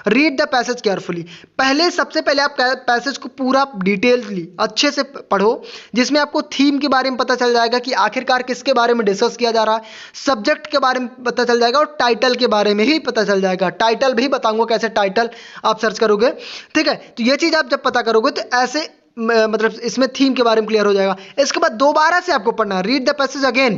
Read the passage carefully. पहले सबसे पहले आप पैसेज को पूरा डिटेलली अच्छे से पढ़ो, जिसमें आपको थीम के बारे में पता चल जाएगा कि आखिरकार किसके बारे में डिस्कस किया जा रहा है, सब्जेक्ट के बारे में पता चल जाएगा और टाइटल के बारे में ही पता चल जाएगा। टाइटल भी बताऊंगा कैसे टाइटल आप सर्च करोगे, ठीक है। तो ये चीज़ आप जब पता करोगे तो ऐसे मतलब इसमें थीम के बारे में क्लियर हो जाएगा। इसके बाद दोबारा से आपको पढ़ना है, read the passage again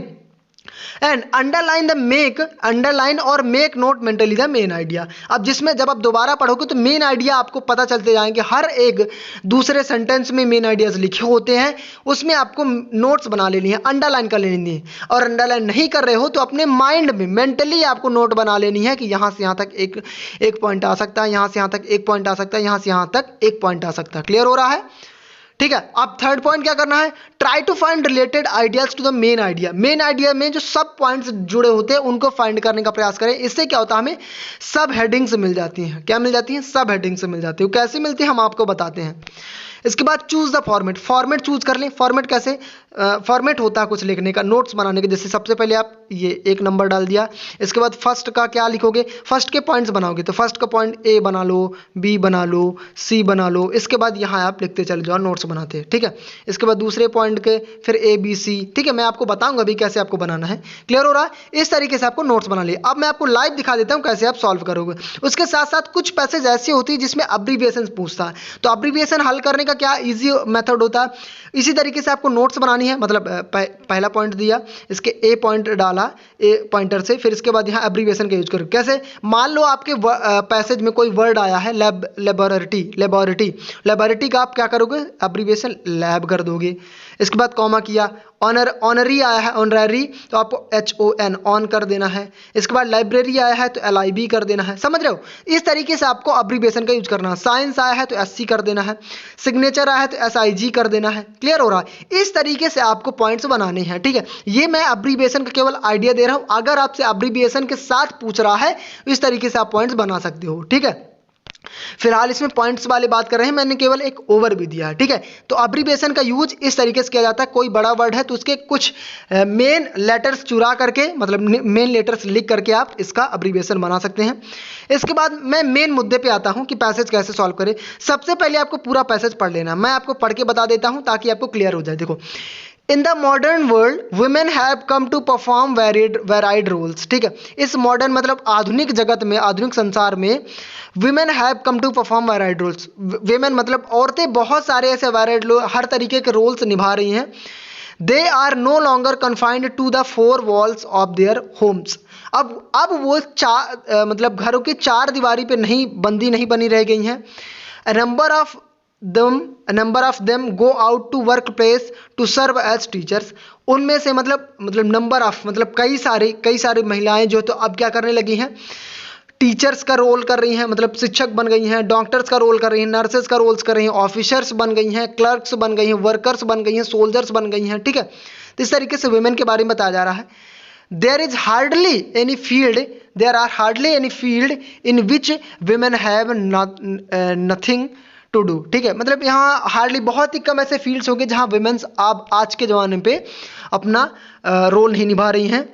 and underline और make note mentally the main idea. अब जिसमें जब आप दोबारा पढ़ोगे तो मेन आइडिया आपको पता चलते जाएंगे। हर एक दूसरे सेंटेंस में मेन आइडियाज लिखे होते हैं, उसमें आपको नोट्स बना लेनी है, अंडरलाइन कर लेनी है। और अंडरलाइन नहीं कर रहे हो तो अपने माइंड में मेंटली आपको नोट बना लेनी है कि यहाँ से यहाँ तक एक पॉइंट आ सकता है, यहाँ से यहाँ तक एक पॉइंट आ सकता है, यहाँ से यहाँ तक एक पॉइंट आ सकता है। क्लियर हो रहा है, ठीक है। अब थर्ड पॉइंट क्या करना है, try to find related ideas to the main idea. Main idea में जो सब पॉइंट्स जुड़े होते हैं उनको फाइंड करने का प्रयास करें। इससे क्या होता है, हमें सब हेडिंग्स मिल जाती हैं। क्या मिल जाती हैं, सब हेडिंग्स मिल जाती है। कैसे मिलती है हम आपको बताते हैं। इसके बाद choose the format, format choose कर लें। फॉर्मेट कैसे, फॉर्मेट होता है कुछ लिखने का, नोट्स बनाने का। जैसे सबसे पहले आप ये एक नंबर डाल दिया, इसके बाद फर्स्ट का क्या लिखोगे, फर्स्ट के पॉइंट्स बनाओगे तो फर्स्ट का पॉइंट ए बना लो, बी बना लो, सी बना लो। इसके बाद यहाँ आप लिखते चले जाओ, नोट्स बनाते हैं, ठीक है। इसके बाद दूसरे पॉइंट के फिर ए बी सी, ठीक है। मैं आपको बताऊंगा अभी कैसे आपको बनाना है। क्लियर हो रहा है, इस तरीके से आपको नोट्स बना लिए। अब मैं आपको लाइव दिखा देता हूँ कैसे आप सॉल्व करोगे। उसके साथ साथ कुछ पैसेज ऐसी होती है जिसमें अब्रीविएशन पूछता है, तो अब्रीविएशन हल करने का क्या ईजी मेथड होता है। इसी तरीके से आपको नोट्स बनानी है, मतलब पहला पॉइंट दिया, इसके ए पॉइंट डाला ए पॉइंटर से, फिर इसके बाद यहाँ एब्रीविएशन का यूज करो। कैसे, मान लो आपके पैसेज में कोई वर्ड आया है लेबोरेटरी का आप क्या करोगे, एब्रीविएशन लैब कर दोगे। इसके बाद कॉमा किया, ऑनरी आया है ऑनररी तो आपको HON ऑन कर देना है। इसके बाद लाइब्रेरी आया है तो LIB कर देना है। समझ रहे हो, इस तरीके से आपको अब्रीविएशन का यूज करना है। साइंस आया है तो SC कर देना है, सिग्नेचर आया है तो SIG कर देना है। क्लियर हो रहा है, इस तरीके से आपको पॉइंट्स बनाने हैं, ठीक है। ये मैं अब्रीविएशन का केवल आइडिया दे रहा हूं, अगर आपसे अब्रीविएशन के साथ पूछ रहा है इस तरीके से आप पॉइंट्स बना सकते हो, ठीक है। फिलहाल इसमें पॉइंट्स वाली बात कर रहे हैं, मैंने केवल एक ओवरव्यू दिया है, ठीक है। तो अब्रीविएशन का यूज इस तरीके से किया जाता है, कोई बड़ा वर्ड है तो उसके कुछ मेन लेटर्स चुरा करके, मतलब मेन लेटर्स लिख करके आप इसका अब्रीविएशन बना सकते हैं। इसके बाद मैं मेन मुद्दे पे आता हूं कि पैसेज कैसे सॉल्व करें। सबसे पहले आपको पूरा पैसेज पढ़ लेना, मैं आपको पढ़ के बता देता हूं ताकि आपको क्लियर हो जाए। देखो, in the modern world women have come to perform varied roles, ठीक है। इस मॉडर्न मतलब आधुनिक जगत में, आधुनिक संसार में women have come to perform varied roles. Women मतलब औरतें बहुत सारे ऐसे वेराइड हर तरीके के रोल्स निभा रही हैं। They are no longer confined to the four walls of their homes. अब वो मतलब घरों की चार दीवारी पे बंदी नहीं बनी रह गई हैं। A number of them go out to workplace to serve as teachers। उनमें से मतलब नंबर ऑफ मतलब कई सारी महिलाएं जो तो अब क्या करने लगी हैं, टीचर्स का रोल कर रही हैं, मतलब शिक्षक बन गई हैं, डॉक्टर्स का रोल कर रही हैं, नर्सेस का रोल्स कर रही हैं, ऑफिसर्स बन गई हैं, क्लर्क्स बन गई हैं, वर्कर्स बन गई हैं, सोल्जर्स बन गई हैं, ठीक है। तो इस तरीके से वुमेन के बारे में बताया जा रहा है। there are hardly any field in which women have nothing to do, ठीक है। मतलब यहाँ हार्डली बहुत ही कम ऐसे फील्ड्स होंगे जहाँ वुमेन्स अब आज के ज़माने पे अपना रोल नहीं निभा रही हैं।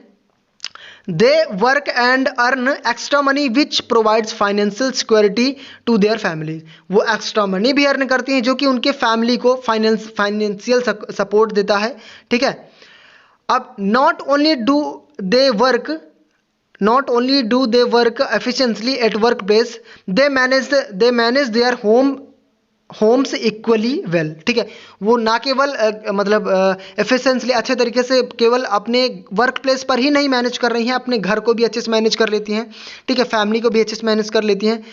They work and earn extra money which provides financial security to their family. वो एक्स्ट्रा मनी भी अर्न करती हैं जो कि उनके फैमिली को फाइनेंशियल सपोर्ट देता है, ठीक है। अब not only do they work efficiently at workplace, they manage their homes equally well, ठीक है। वो ना केवल मतलब एफिशिएंटली अच्छे तरीके से केवल अपने वर्क प्लेस पर ही नहीं मैनेज कर रही हैं, अपने घर को भी अच्छे से मैनेज कर लेती हैं, ठीक है, फैमिली को भी अच्छे से मैनेज कर लेती हैं।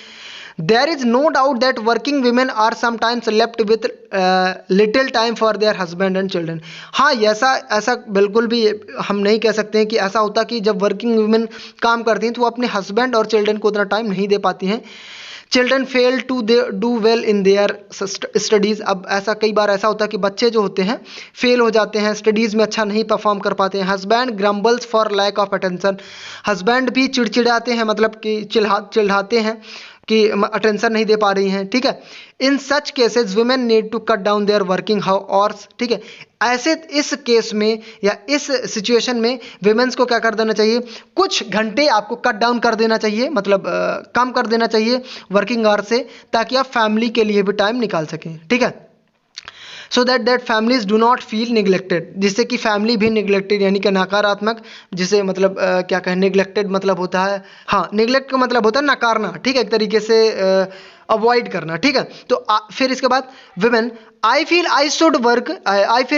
There is no doubt that working women are sometimes left with little time for their husband and children। हाँ, ऐसा बिल्कुल भी हम नहीं कह सकते हैं कि ऐसा होता कि जब वर्किंग वुमेन काम करती हैं तो वो अपने हस्बैंड और चिल्ड्रन को उतना टाइम नहीं दे पाती हैं। Children fail to do well in their studies. अब ऐसा कई बार ऐसा होता है कि बच्चे जो होते हैं फेल हो जाते हैं, स्टडीज़ में अच्छा नहीं परफॉर्म कर पाते हैं। Husband grumbles for lack of attention. Husband भी चिड़चिड़ाते हैं, मतलब कि चिढ़ाते हैं कि अटेंशन नहीं दे पा रही हैं, ठीक है। In such cases women need to cut down their working hours, ठीक है। ऐसे इस केस में या इस सिचुएशन में वुमेन्स को क्या कर देना चाहिए, कुछ घंटे आपको कट डाउन कर देना चाहिए, मतलब कम कर देना चाहिए वर्किंग आवर्स से, ताकि आप फैमिली के लिए भी टाइम निकाल सकें, ठीक है। So that families do not feel neglected, जिससे कि फैमिली भी निगलेक्टेड यानी कि नकारात्मक, जिसे मतलब क्या कहें, निगलेक्टेड मतलब होता है, हाँ निगलेक्ट का मतलब होता है नकारना, ठीक है, एक तरीके से अवॉइड करना, ठीक है। तो फिर इसके बाद women I feel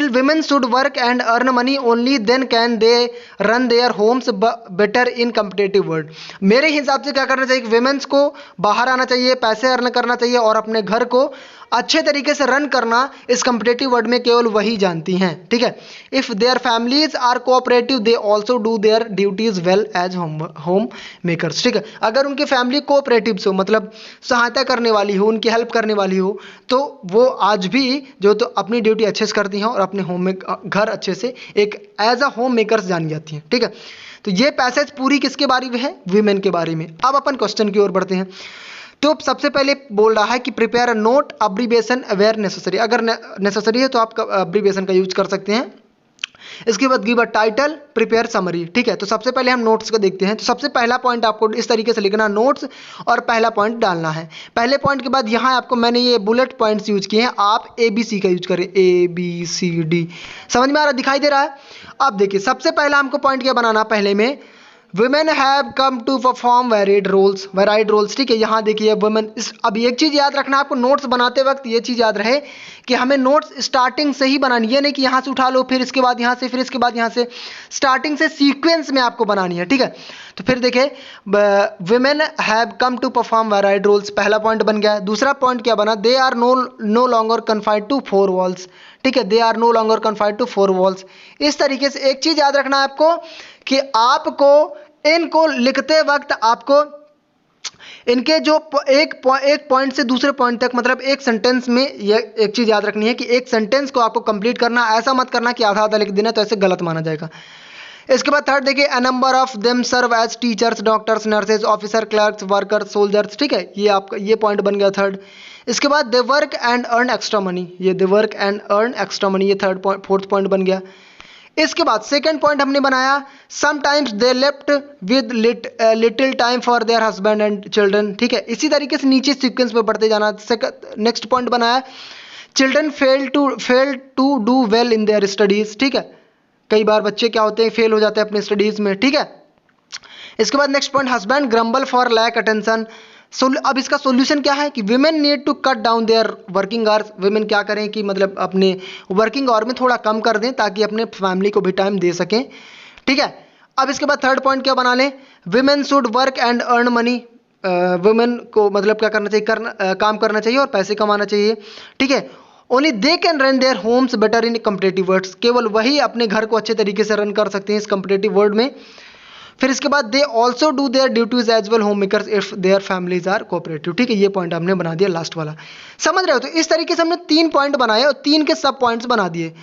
women should work and earn money only then can they run their homes better in competitive world। मेरे हिसाब से क्या करना चाहिए, वुमेन्स को बाहर आना चाहिए, पैसे अर्न करना चाहिए और अपने घर को अच्छे तरीके से रन करना इस कम्पिटेटिव वर्ल्ड में केवल वही जानती हैं, ठीक है। If their families are cooperative they also do their duties well as home makers, ठीक है। अगर उनकी फैमिली कोऑपरेटिव हो, मतलब सहायता करने वाली हो, उनकी हेल्प करने वाली हो, तो वो आज भी जो तो अपनी ड्यूटी अच्छे से करती हैं और अपने होम में घर अच्छे से एक एज अ होम मेकर्स जानी जाती हैं, ठीक है। तो ये पैसेज पूरी किसके बारे में है, वीमेन के बारे में। अब अपन क्वेश्चन की ओर बढ़ते हैं। तो सबसे पहले बोल रहा है कि prepare a note abbreviation where necessary, अगर नेसेसरी है तो आप अब्रीविएशन का यूज कर सकते हैं। इसके बाद give a title, prepare summary, ठीक है। तो सबसे पहले हम नोट्स को देखते हैं। तो सबसे पहला पॉइंट आपको इस तरीके से लिखना, नोट्स और पहला पॉइंट डालना है। पहले पॉइंट के बाद यहाँ आपको मैंने ये बुलेट पॉइंट्स यूज किए हैं, आप ABC का यूज करें, ABCD, समझ में आ रहा, दिखाई दे रहा है। अब देखिए सबसे पहला हमको पॉइंट क्या बनाना, पहले में women have come to perform varied roles, ठीक है। यहाँ देखिए वुमेन, अब एक चीज़ याद रखना आपको नोट्स बनाते वक्त, ये चीज़ याद रहे कि हमें नोट्स स्टार्टिंग से ही बनानी है, नहीं कि यहाँ से उठा लो फिर इसके बाद यहाँ से, फिर इसके बाद यहाँ से, स्टार्टिंग से सीक्वेंस में आपको बनानी है, ठीक है। तो फिर देखिए women have come to perform varied roles, पहला पॉइंट बन गया। दूसरा पॉइंट क्या बना, they are no longer confined to 4 walls, ठीक है, they are no longer confined to 4 walls. इस तरीके से एक चीज़ याद रखना है आपको कि आपको इनको लिखते वक्त आपको इनके जो एक पॉइंट से दूसरे पॉइंट तक, मतलब एक सेंटेंस में, यह एक चीज़ याद रखनी है कि एक सेंटेंस को आपको कंप्लीट करना, ऐसा मत करना कि आधा आधा लिख देना, तो ऐसे गलत माना जाएगा। इसके बाद थर्ड देखिए, a number of them serve as teachers, doctors, nurses, officer, clerks, workers, soldiers, ठीक है, ये आपका ये पॉइंट बन गया थर्ड। इसके बाद they work and earn extra money, ये they work and earn extra money, ये फोर्थ पॉइंट बन गया। इसके बाद सेकंड पॉइंट हमने बनाया, sometimes they left with little time for their husband and children, ठीक है। इसी तरीके से नीचे सीक्वेंस में बढ़ते जाना। नेक्स्ट पॉइंट बनाया, children fail to do well in their studies, ठीक है। कई बार बच्चे क्या होते हैं, फेल हो जाते हैं अपने स्टडीज में, ठीक है। इसके बाद next point, husband grumble for lack attention. अब इसका सॉल्यूशन क्या है कि women need to cut down their working hours, women क्या करें कि मतलब अपने वर्किंग आवर में थोड़ा कम कर दें ताकि अपने फैमिली को भी टाइम दे सकें, ठीक है। अब इसके बाद थर्ड पॉइंट क्या बना लें, women should work and earn money, women को मतलब क्या करना चाहिए, काम करना चाहिए और पैसे कमाना चाहिए, ठीक है। Only they can run their homes better in competitive world, केवल वही अपने घर को अच्छे तरीके से रन कर सकते हैं इस कम्पिटेटिव वर्ल्ड में। फिर इसके बाद they also do their duties as well home makers if their families are cooperative, ठीक है। ये पॉइंट हमने बना दिया लास्ट वाला, समझ रहे हो। तो इस तरीके से हमने 3 पॉइंट बनाए और 3 के सब पॉइंट्स बना दिए,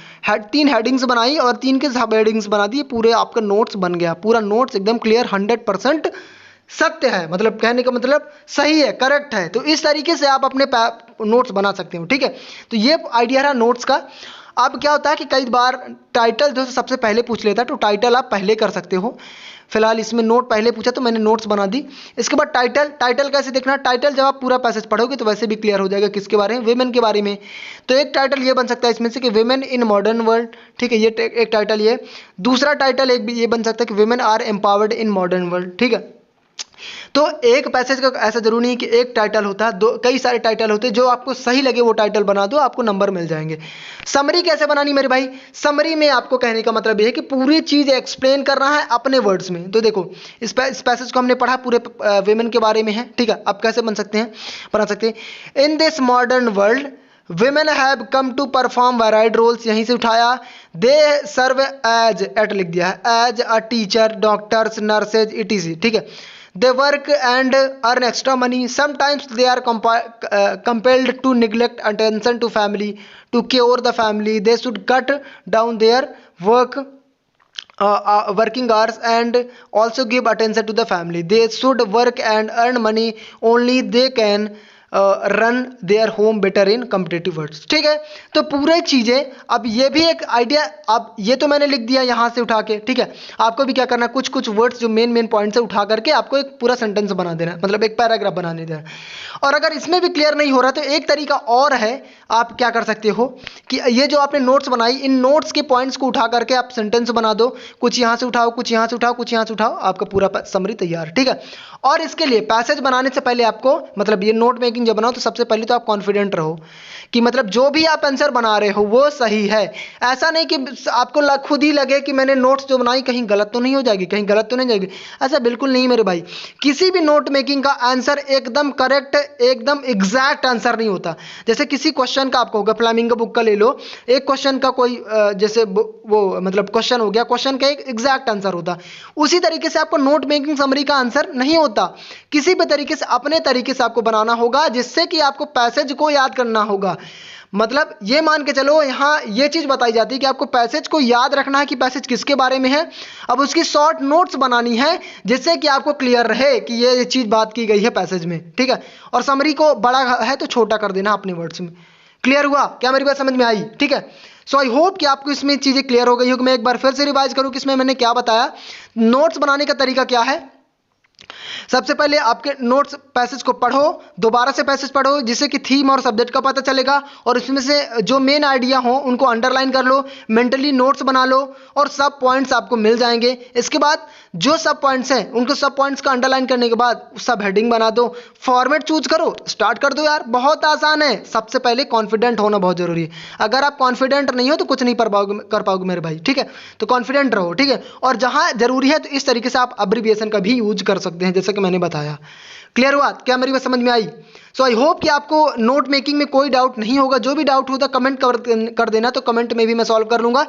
3 हेडिंग्स बनाई और 3 के सब हेडिंग्स बना दिए, पूरे आपका नोट्स बन गया, पूरा नोट्स एकदम क्लियर 100% सत्य है, मतलब कहने का मतलब सही है, करेक्ट है। तो इस तरीके से आप अपने नोट्स बना सकते हो, ठीक है। तो ये आइडिया रहा नोट्स का। अब क्या होता है कि कई बार टाइटल जो सबसे पहले पूछ लेता है, तो टाइटल आप पहले कर सकते हो। फिलहाल इसमें नोट पहले पूछा तो मैंने नोट्स बना दी। इसके बाद टाइटल कैसे देखना, टाइटल जब आप पूरा पैसेज पढ़ोगे तो वैसे भी क्लियर हो जाएगा किसके बारे में, वेमेन के बारे में। तो एक टाइटल ये बन सकता है इसमें से कि वेमेन इन मॉडर्न वर्ल्ड, ठीक है, ये एक टाइटल ये। दूसरा टाइटल एक भी ये बन सकता है कि women are empowered in modern world, ठीक है। तो एक पैसेज का ऐसा जरूरी नहीं कि एक टाइटल होता है, कई सारे टाइटल होते हैं, जो आपको सही लगे वो टाइटल बना दो, आपको नंबर मिल जाएंगे। समरी कैसे बनानी मेरे भाई, समरी में आपको कहने का मतलब ये है कि पूरी चीज एक्सप्लेन करना है अपने वर्ड्स में। तो देखो इस पैसेज को हमने पढ़ा, पूरे वेमेन के बारे में है, ठीक है। अब कैसे बना सकते हैं, in this modern world women have come to perform varied roles, यहीं से उठाया, they serve as, एट लिख दिया है, as a teacher, doctors, nurses, etc, ठीक है। they work and earn extra money, sometimes they are compelled to neglect attention to family, to care the family, they should cut down their work working hours and also give attention to the family. They should work and earn money, only they can run their home better in competitive words. ठीक है, तो पूरे चीज़ें, अब ये भी एक idea, अब ये तो मैंने लिख दिया यहाँ से उठा के। ठीक है, आपको भी क्या करना है, कुछ कुछ वर्ड्स जो मेन पॉइंट से उठा करके आपको एक पूरा सेंटेंस बना देना है, मतलब एक पैराग्राफ बनाने देना है। और अगर इसमें भी क्लियर नहीं हो रहा तो एक तरीका और है, आप क्या कर सकते हो कि ये जो आपने नोट्स बनाई, इन नोट्स के पॉइंट्स को उठा करके आप सेंटेंस बना दो, कुछ यहाँ से उठाओ, कुछ यहाँ से उठाओ, कुछ यहाँ से उठाओ, आपका पूरा समरी तैयार। ठीक है, और इसके लिए पैसेज बनाने से पहले आपको, मतलब ये नोट मेकिंग जब बनाओ तो सबसे पहले तो आप कॉन्फिडेंट रहो कि मतलब जो भी आप आंसर बना रहे हो वो सही है। ऐसा नहीं कि आपको खुद ही लगे कि मैंने नोट्स जो बनाई कहीं गलत तो नहीं हो जाएगी, कहीं गलत तो नहीं जाएगी, ऐसा बिल्कुल नहीं मेरे भाई। किसी भी नोट मेकिंग का आंसर एकदम करेक्ट, एकदम एग्जैक्ट आंसर नहीं होता। जैसे किसी क्वेश्चन का आपको होगा, फ्लेमिंगो बुक का ले लो, एक क्वेश्चन का कोई जैसे वो मतलब क्वेश्चन हो गया, क्वेश्चन का एक एग्जैक्ट आंसर होता, उसी तरीके से आपको नोट मेकिंग समरी का आंसर नहीं होता। किसी भी तरीके से अपने तरीके से आपको बनाना होगा, जिससे कि आपको पैसेज को याद करना होगा। मतलब ये मान के चलो, यहाँ ये चीज बताई जाती है कि आपको पैसेज को याद रखना है कि पैसेज किसके बारे में है। अब उसकी शॉर्ट नोट्स बनानी है जिससे कि आपको क्लियर रहे कि ये चीज बात की गई है पैसेज में। ठीक है, और समरी को बड़ा है तो छोटा कर देना अपने वर्ड्स में। क्लियर हुआ क्या, मेरी बात समझ में आई? ठीक है, सो आई होप कि आपको इसमें चीजें क्लियर हो गई होगी। मैं एक बार फिर से रिवाइज करूं कि इसमें मैंने क्या बताया। नोट्स बनाने का तरीका क्या है, सबसे पहले आपके नोट्स पैसेज को पढ़ो, दोबारा से पैसेज पढ़ो जिससे कि थीम और सब्जेक्ट का पता चलेगा, और उसमें से जो मेन आइडिया हो उनको अंडरलाइन कर लो, मेंटली नोट्स बना लो और सब पॉइंट्स आपको मिल जाएंगे। इसके बाद जो सब पॉइंट्स हैं उनको सब पॉइंट्स का अंडरलाइन करने के बाद सब हेडिंग बना दो, फॉर्मेट चूज करो, स्टार्ट कर दो यार, बहुत आसान है। सबसे पहले कॉन्फिडेंट होना बहुत जरूरी है। अगर आप कॉन्फिडेंट नहीं हो तो कुछ नहीं कर पाओगे मेरे भाई। ठीक है, तो कॉन्फिडेंट रहो। ठीक है, और जहां जरूरी है तो इस तरीके से आप अब्रिविएशन का भी यूज कर सकते हैं जैसे कि मैंने बताया। क्लियर हुआ क्या, मेरी बात समझ में आई? सो आई होप कि आपको नोट मेकिंग में कोई डाउट नहीं होगा। जो भी डाउट होता कमेंट कर देना, तो कमेंट में भी मैं सॉल्व कर लूंगा।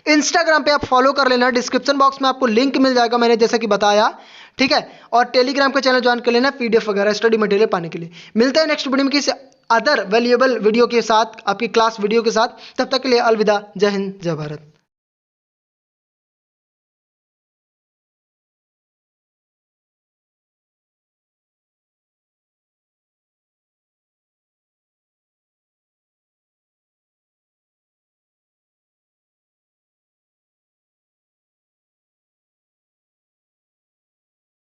इंस्टाग्राम पे आप फॉलो कर लेना, डिस्क्रिप्शन बॉक्स में आपको लिंक मिल जाएगा मैंने जैसा कि बताया। ठीक है, और टेलीग्राम का चैनल ज्वाइन कर लेना पीडीएफ वगैरह स्टडी मटेरियल पाने के लिए। मिलते हैं नेक्स्ट वीडियो में किसी अदर वैल्यूएबल वीडियो के साथ, आपकी क्लास वीडियो के साथ। तब तक के लिए अलविदा, जय हिंद, जय भारत।